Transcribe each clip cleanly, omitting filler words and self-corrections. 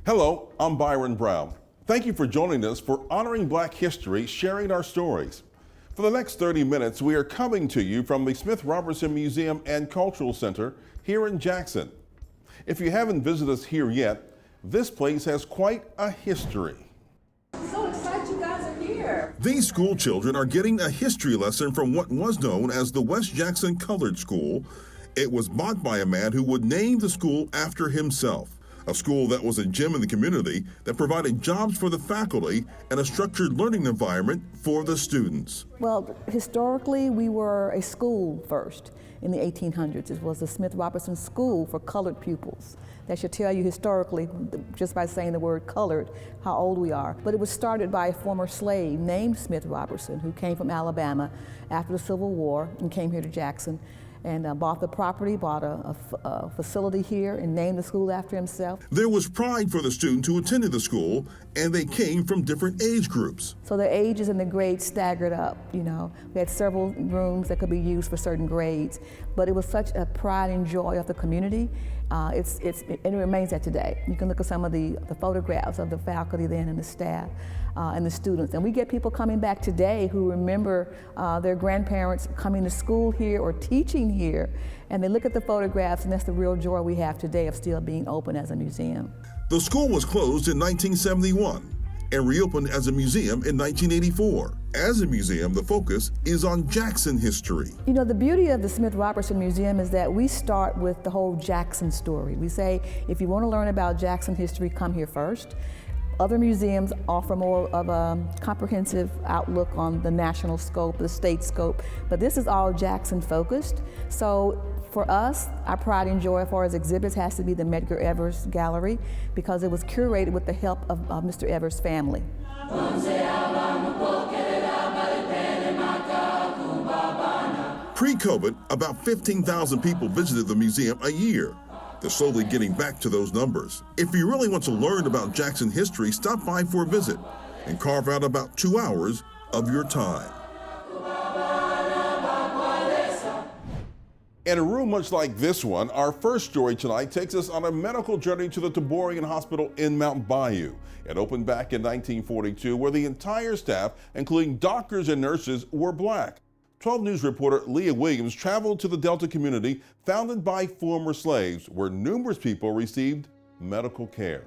Hello, I'm Byron Brown. Thank you for joining us for Honoring Black History, sharing our stories. For the next 30 minutes, we are coming to you from the Smith Robertson Museum and Cultural Center here in Jackson. If you haven't visited us here yet, this place has quite a history. I'm so excited you guys are here. These school children are getting a history lesson from what was known as the West Jackson Colored School. It was bought by a man who would name the school after himself. A school that was a gem in the community that provided jobs for the faculty and a structured learning environment for the students. Well, historically, we were a school first in the 1800s. It was the Smith Robertson School for colored pupils. That should tell you historically, just by saying the word colored, how old we are. But it was started by a former slave named Smith Robertson, who came from Alabama after the Civil War and came here to Jackson and bought the property, bought a facility here, and named the school after himself. There was pride for the students who attended the school, and they came from different age groups. So the ages and the grades staggered up, you know. We had several rooms that could be used for certain grades, but it was such a pride and joy of the community. It remains that today. You can look at some of the photographs of the faculty then and the staff and the students. And we get people coming back today who remember their grandparents coming to school here or teaching here, and they look at the photographs, and that's the real joy we have today of still being open as a museum. The school was closed in 1971 and reopened as a museum in 1984. As a museum, the focus is on Jackson history. You know, the beauty of the Smith Robertson Museum is that we start with the whole Jackson story. We say, if you want to learn about Jackson history, come here first. Other museums offer more of a comprehensive outlook on the national scope, the state scope, but this is all Jackson focused. So for us, our pride and joy as far as exhibits has to be the Medgar Evers Gallery, because it was curated with the help of Mr. Evers' family. Pre-COVID, about 15,000 people visited the museum a year. They're slowly getting back to those numbers. If you really want to learn about Jackson history, stop by for a visit and carve out about 2 hours of your time. In a room much like this one, our first story tonight takes us on a medical journey to the Taborian Hospital in Mount Bayou. It opened back in 1942, where the entire staff, including doctors and nurses, were black. 12 News reporter Leah Williams traveled to the Delta community founded by former slaves, where numerous people received medical care.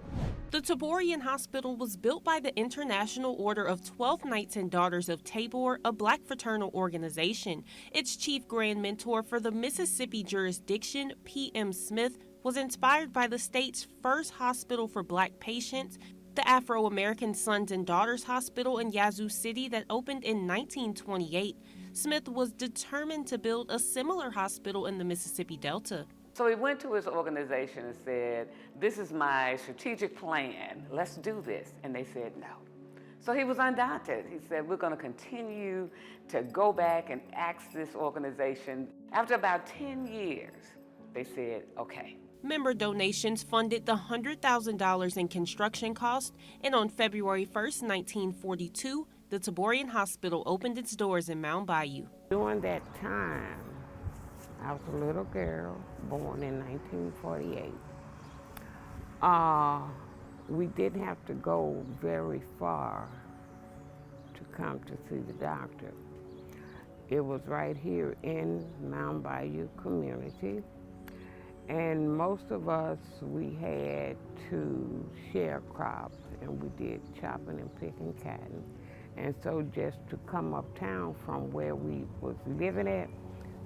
The Taborian Hospital was built by the International Order of 12 Knights and Daughters of Tabor, a black fraternal organization. Its chief grand mentor for the Mississippi jurisdiction, P.M. Smith, was inspired by the state's first hospital for black patients, the Afro-American Sons and Daughters Hospital in Yazoo City that opened in 1928. Smith was determined to build a similar hospital in the Mississippi Delta. So he went to his organization and said, "This is my strategic plan. Let's do this." And they said no. So he was undaunted. He said, "We're going to continue to go back and ask this organization." After about 10 years, they said, okay. Member donations funded the $100,000 in construction costs, and on February 1st, 1942, the Taborian Hospital opened its doors in Mount Bayou. During that time, I was a little girl, born in 1948. We didn't have to go very far to come to see the doctor. It was right here in Mount Bayou community. And most of us, we had to share crops, and we did chopping and picking cotton. And so just to come uptown from where we was living at,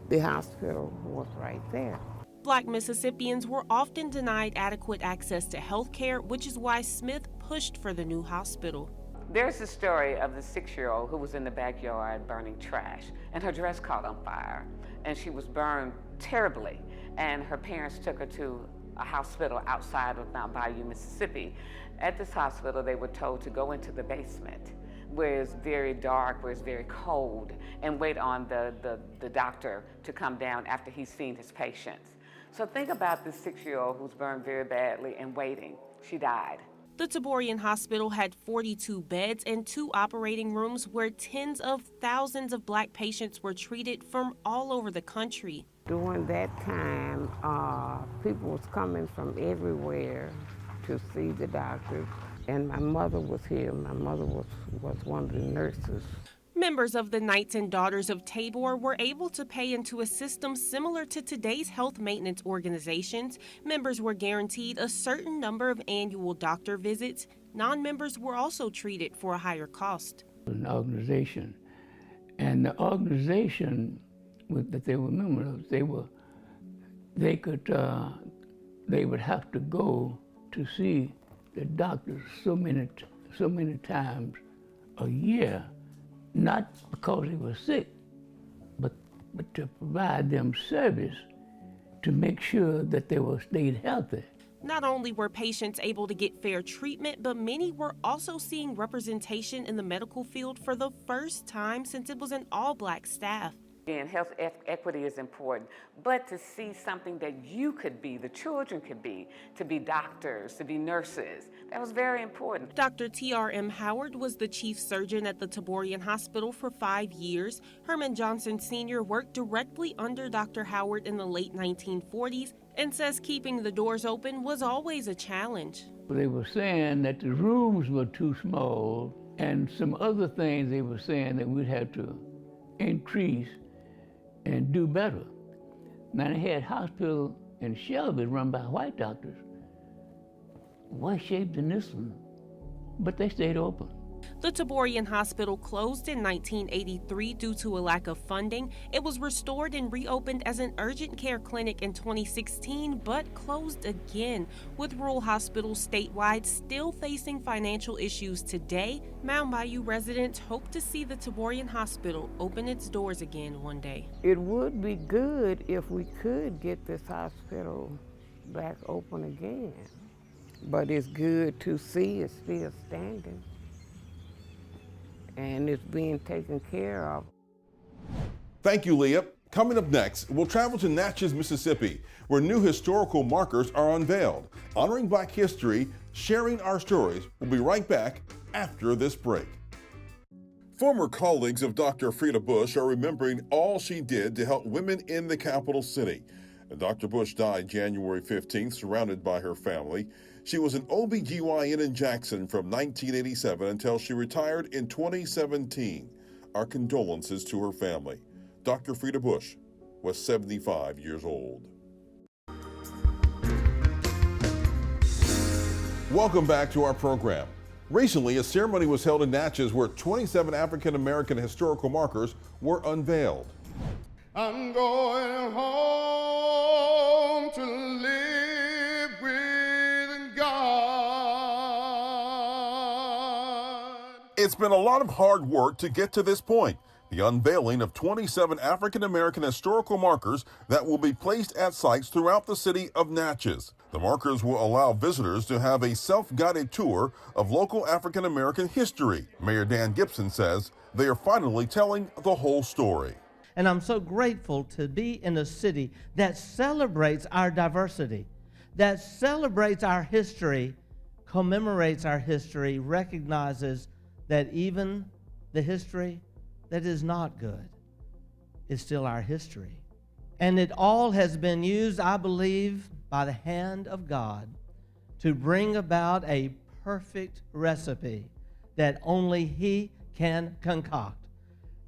the hospital was right there. Black Mississippians were often denied adequate access to health care, which is why Smith pushed for the new hospital. There's the story of the 6-year-old who was in the backyard burning trash, and her dress caught on fire, and she was burned terribly, and her parents took her to a hospital outside of Mount Bayou, Mississippi. At this hospital, they were told to go into the basement, where it's very dark, where it's very cold, and wait on the doctor to come down after he's seen his patients. So think about this 6-year-old who's burned very badly and waiting. She died. The Taborian Hospital had 42 beds and 2 operating rooms where tens of thousands of black patients were treated from all over the country. During that time, people was coming from everywhere to see the doctor. And my mother was here. My mother was one of the nurses. Members of the Knights and Daughters of Tabor were able to pay into a system similar to today's health maintenance organizations. Members were guaranteed a certain number of annual doctor visits. Non-members were also treated for a higher cost. An organization, and the organization that they were members of, they would have to go to see the doctors so many times a year. Not because they were sick, but to provide them service to make sure that they stayed healthy. Not only were patients able to get fair treatment, but many were also seeing representation in the medical field for the first time since it was an all-black staff. And health equity is important, but to see something that you could be, the children could be, to be doctors, to be nurses, that was very important. Dr. T.R.M. Howard was the chief surgeon at the Taborian Hospital for 5 years. Herman Johnson Sr. worked directly under Dr. Howard in the late 1940s and says keeping the doors open was always a challenge. They were saying that the rooms were too small, and some other things they were saying that we'd have to increase and do better. Now they had hospital in Shelby run by white doctors, worse shaped than this one, but they stayed open. The Taborian Hospital closed in 1983 due to a lack of funding. It was restored and reopened as an urgent care clinic in 2016, but closed again. With rural hospitals statewide still facing financial issues today, Mound Bayou residents hope to see the Taborian Hospital open its doors again one day. It would be good if we could get this hospital back open again, but it's good to see it's still standing. And it's being taken care of. Thank you, Leah. Coming up next, we'll travel to Natchez, Mississippi, where new historical markers are unveiled. Honoring Black history, sharing our stories. We'll be right back after this break. Former colleagues of Dr. Freda Bush are remembering all she did to help women in the capital city. Dr. Bush died January 15th, surrounded by her family. She was an OB-GYN in Jackson from 1987 until she retired in 2017. Our condolences to her family. Dr. Freda Bush was 75 years old. Welcome back to our program. Recently, a ceremony was held in Natchez where 27 African-American historical markers were unveiled. I'm going home to live with God. It's been a lot of hard work to get to this point. The unveiling of 27 African-American historical markers that will be placed at sites throughout the city of Natchez. The markers will allow visitors to have a self-guided tour of local African-American history. Mayor Dan Gibson says they are finally telling the whole story. And I'm so grateful to be in a city that celebrates our diversity, that celebrates our history, commemorates our history, recognizes that even the history that is not good is still our history. And it all has been used, I believe, by the hand of God to bring about a perfect recipe that only He can concoct.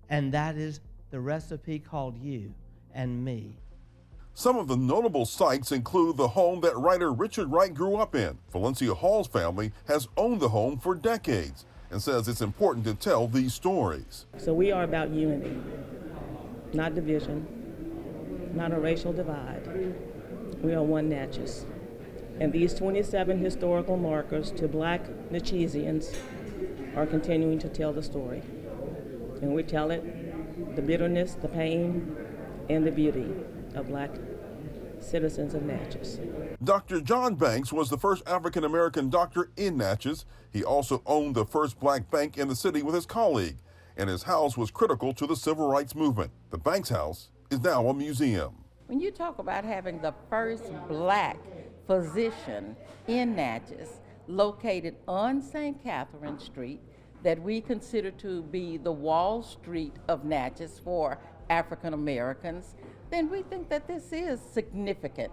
And that is the recipe called you and me. Some of the notable sites include the home that writer Richard Wright grew up in. Valencia Hall's family has owned the home for decades and says it's important to tell these stories. So we are about unity, not division, not a racial divide. We are one Natchez. And these 27 historical markers to Black Natchezians are continuing to tell the story. And we tell it, the bitterness, the pain, and the beauty of Black citizens of Natchez. Dr. John Banks was the first African-American doctor in Natchez. He also owned the first black bank in the city with his colleague, and his house was critical to the civil rights movement. The Banks House is now a museum. When you talk about having the first Black physician in Natchez, located on St. Catherine Street, that we consider to be the Wall Street of Natchez for African Americans, then we think that this is significant.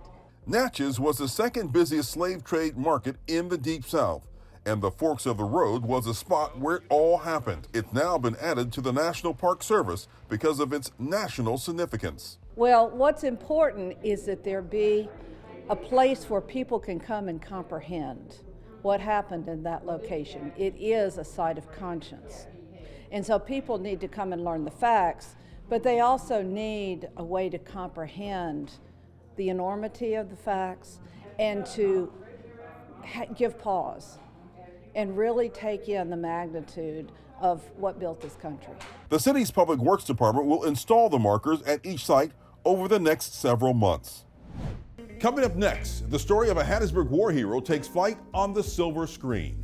Natchez was the second busiest slave trade market in the Deep South, and the Forks of the Road was a spot where it all happened. It's now been added to the National Park Service because of its national significance. Well, what's important is that there be a place where people can come and comprehend what happened in that location. It is a site of conscience. And so people need to come and learn the facts, but they also need a way to comprehend the enormity of the facts and to give pause and really take in the magnitude of what built this country. The city's Public Works Department will install the markers at each site over the next several months. Coming up next, the story of a Hattiesburg war hero takes flight on the silver screen.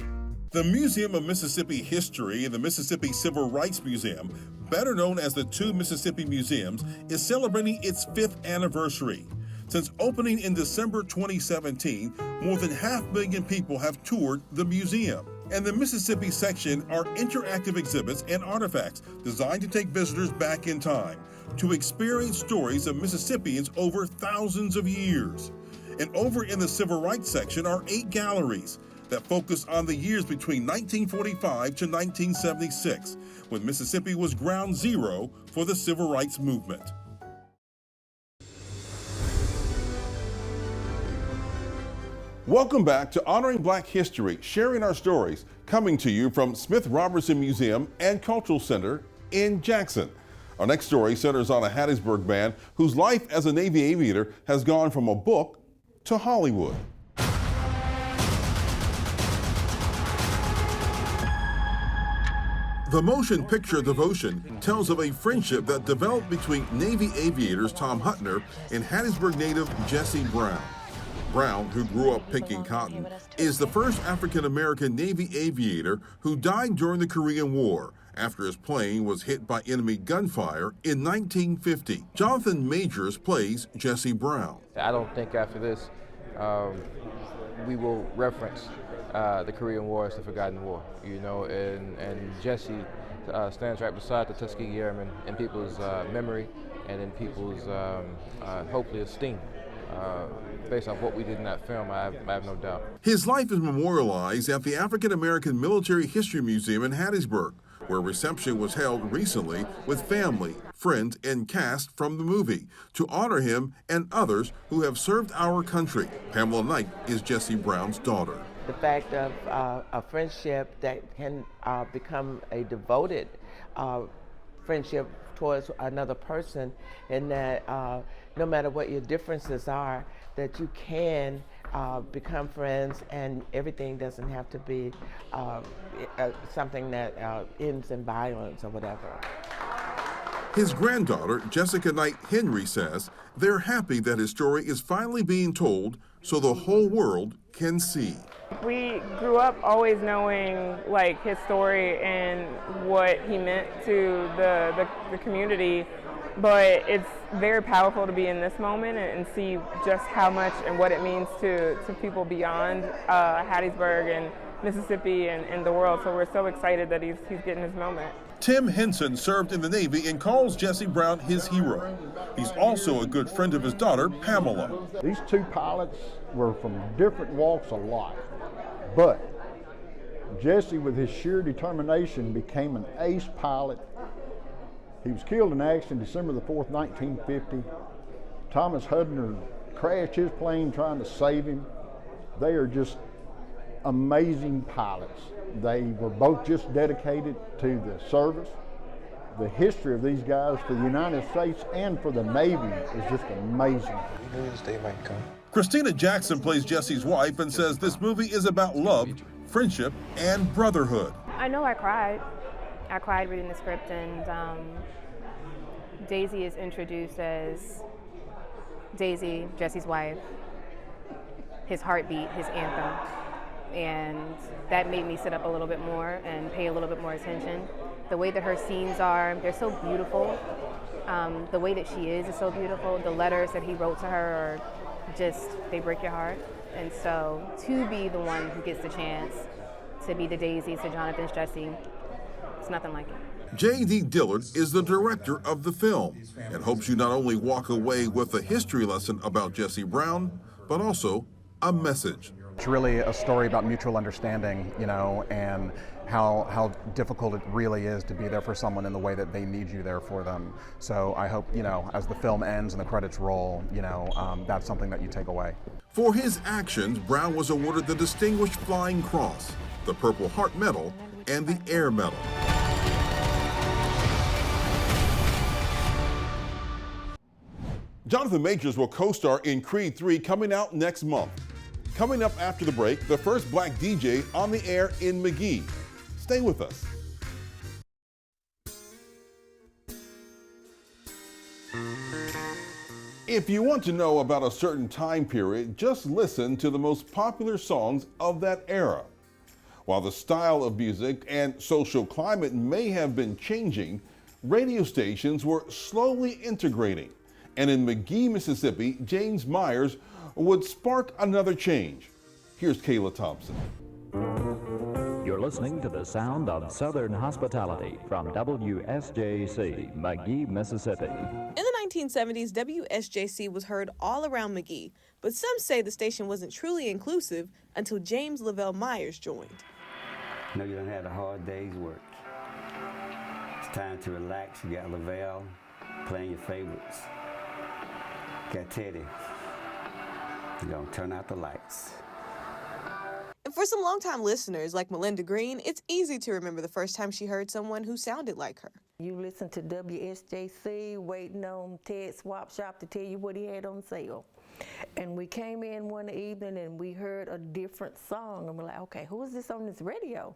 The Museum of Mississippi History and the Mississippi Civil Rights Museum, better known as the Two Mississippi Museums, is celebrating its 5th anniversary. Since opening in December 2017, more than 500,000 people have toured the museum. And the Mississippi section are interactive exhibits and artifacts designed to take visitors back in time to experience stories of Mississippians over thousands of years. And over in the Civil Rights section are 8 galleries that focus on the years between 1945 to 1976, when Mississippi was ground zero for the Civil Rights Movement. Welcome back to Honoring Black History, sharing our stories, coming to you from Smith Robertson Museum and Cultural Center in Jackson. Our next story centers on a Hattiesburg man whose life as a Navy aviator has gone from a book to Hollywood. The motion picture Devotion tells of a friendship that developed between Navy aviators Tom Huttner and Hattiesburg native Jesse Brown. Brown, who grew up picking cotton, is the first African-American Navy aviator who died during the Korean War after his plane was hit by enemy gunfire in 1950. Jonathan Majors plays Jesse Brown. I don't think after this we will reference the Korean War as the forgotten war, you know, and Jesse stands right beside the Tuskegee Airmen in people's memory and in people's hopefully esteem. Based on what we did in that film, I have no doubt. His life is memorialized at the African American Military History Museum in Hattiesburg, where a reception was held recently with family, friends, and cast from the movie to honor him and others who have served our country. Pamela Knight is Jesse Brown's daughter. The fact of a friendship that can become a devoted friendship towards another person, and that no matter what your differences are, that you can become friends, and everything doesn't have to be something that ends in violence or whatever. His granddaughter, Jessica Knight Henry, says they're happy that his story is finally being told so the whole world can see. We grew up always knowing like his story and what he meant to the community, but it's very powerful to be in this moment and see just how much and what it means to people beyond Hattiesburg and Mississippi and the world. So we're so excited that he's getting his moment. Tim Henson served in the Navy and calls Jesse Brown his hero. He's also a good friend of his daughter, Pamela. These 2 pilots were from different walks of life, but Jesse, with his sheer determination, became an ace pilot. He was killed in action December the 4th, 1950. Thomas Huttner crashed his plane trying to save him. They are just amazing pilots. They were both just dedicated to the service. The history of these guys for the United States and for the Navy is just amazing. Christina Jackson plays Jesse's wife and says this movie is about love, friendship, and brotherhood. I know I cried. I cried reading the script, and Daisy is introduced as Daisy, Jesse's wife, his heartbeat, his anthem. And that made me sit up a little bit more and pay a little bit more attention. The way that her scenes are, they're so beautiful. The way that she is so beautiful. The letters that he wrote to her are just, they break your heart. And so to be the one who gets the chance to be the Daisy to Jonathan's Jesse, it's nothing like it. J.D. Dillard is the director of the film and hopes you not only walk away with a history lesson about Jesse Brown, but also a message. It's really a story about mutual understanding, you know, and how difficult it really is to be there for someone in the way that they need you there for them. So I hope, you know, as the film ends and the credits roll, you know, that's something that you take away. For his actions, Brown was awarded the Distinguished Flying Cross, the Purple Heart Medal, and the Air Medal. Jonathan Majors will co-star in Creed 3 coming out next month. Coming up after the break, the first black DJ on the air in McGee. Stay with us. If you want to know about a certain time period, just listen to the most popular songs of that era. While the style of music and social climate may have been changing, radio stations were slowly integrating. And in McGee, Mississippi, James Myers would spark another change. Here's Kayla Thompson. You're listening to the sound of Southern hospitality from WSJC, McGee, Mississippi. In the 1970s, WSJC was heard all around McGee, but some say the station wasn't truly inclusive until James Lavelle Myers joined. You know, you done had a hard day's work. It's time to relax. You got Lavelle playing your favorites. Got Teddy. You're gonna turn out the lights. And for some longtime listeners like Melinda Green, it's easy to remember the first time she heard someone who sounded like her. You listen to WSJC, waiting on Ted Swap Shop to tell you what he had on sale. And we came in one evening and we heard a different song, and we're like, okay, who is this on this radio?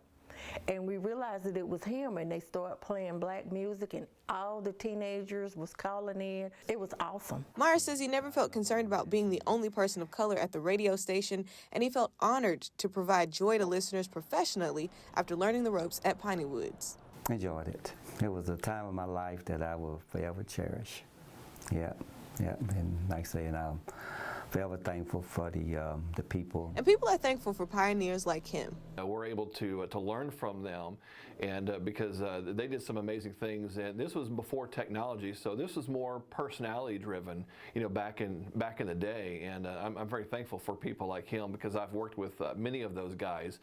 And we realized that it was him, and they started playing black music, and all the teenagers was calling in. It was awesome. Myers says he never felt concerned about being the only person of color at the radio station, and he felt honored to provide joy to listeners professionally after learning the ropes at Piney Woods. Enjoyed it. It was a time of my life that I will forever cherish. Yeah. And like I say, and I'm forever thankful for the people. And people are thankful for pioneers like him. We're able to learn from them, and because they did some amazing things, and this was before technology, so this was more personality driven, you know, back in the day. And I'm very thankful for people like him because I've worked with many of those guys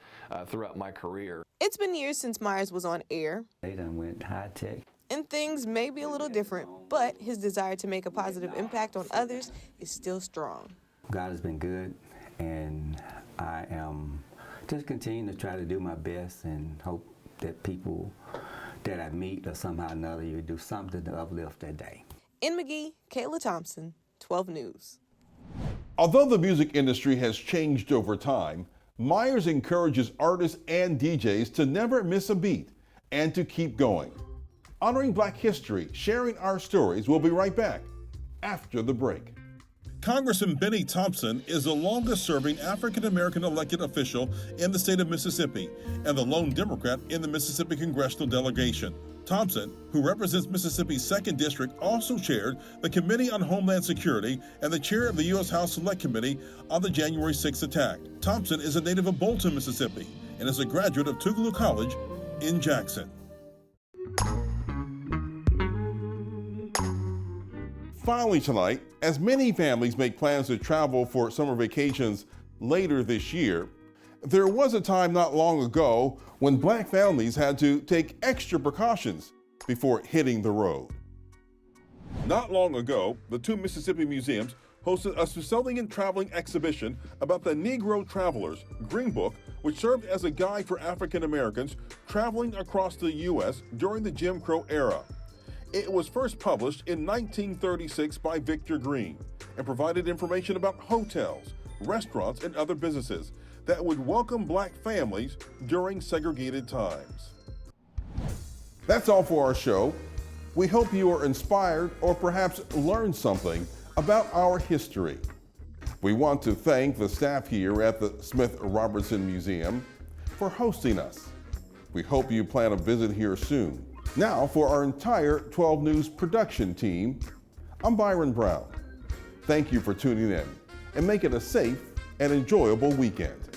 throughout my career. It's been years since Myers was on air. They done went high tech. And things may be a little different, but his desire to make a positive impact on others is still strong. God has been good, and I am just continuing to try to do my best and hope that people that I meet or somehow or another you do something to uplift their day. In McGee, Kayla Thompson, 12 News. Although the music industry has changed over time, Myers encourages artists and DJs to never miss a beat and to keep going. Honoring Black history, sharing our stories. We'll be right back after the break. Congressman Benny Thompson is the longest-serving African-American elected official in the state of Mississippi and the lone Democrat in the Mississippi congressional delegation. Thompson, who represents Mississippi's 2nd District, also chaired the Committee on Homeland Security and the chair of the U.S. House Select Committee on the January 6th attack. Thompson is a native of Bolton, Mississippi, and is a graduate of Tougaloo College in Jackson. Finally tonight, as many families make plans to travel for summer vacations later this year, there was a time not long ago when Black families had to take extra precautions before hitting the road. Not long ago, the two Mississippi museums hosted a Smithsonian traveling exhibition about the Negro Travelers Green Book, which served as a guide for African Americans traveling across the U.S. during the Jim Crow era. It was first published in 1936 by Victor Green and provided information about hotels, restaurants, and other businesses that would welcome Black families during segregated times. That's all for our show. We hope you are inspired or perhaps learned something about our history. We want to thank the staff here at the Smith Robertson Museum for hosting us. We hope you plan a visit here soon. Now, for our entire 12 News production team, I'm Byron Brown. Thank you for tuning in, and make it a safe and enjoyable weekend.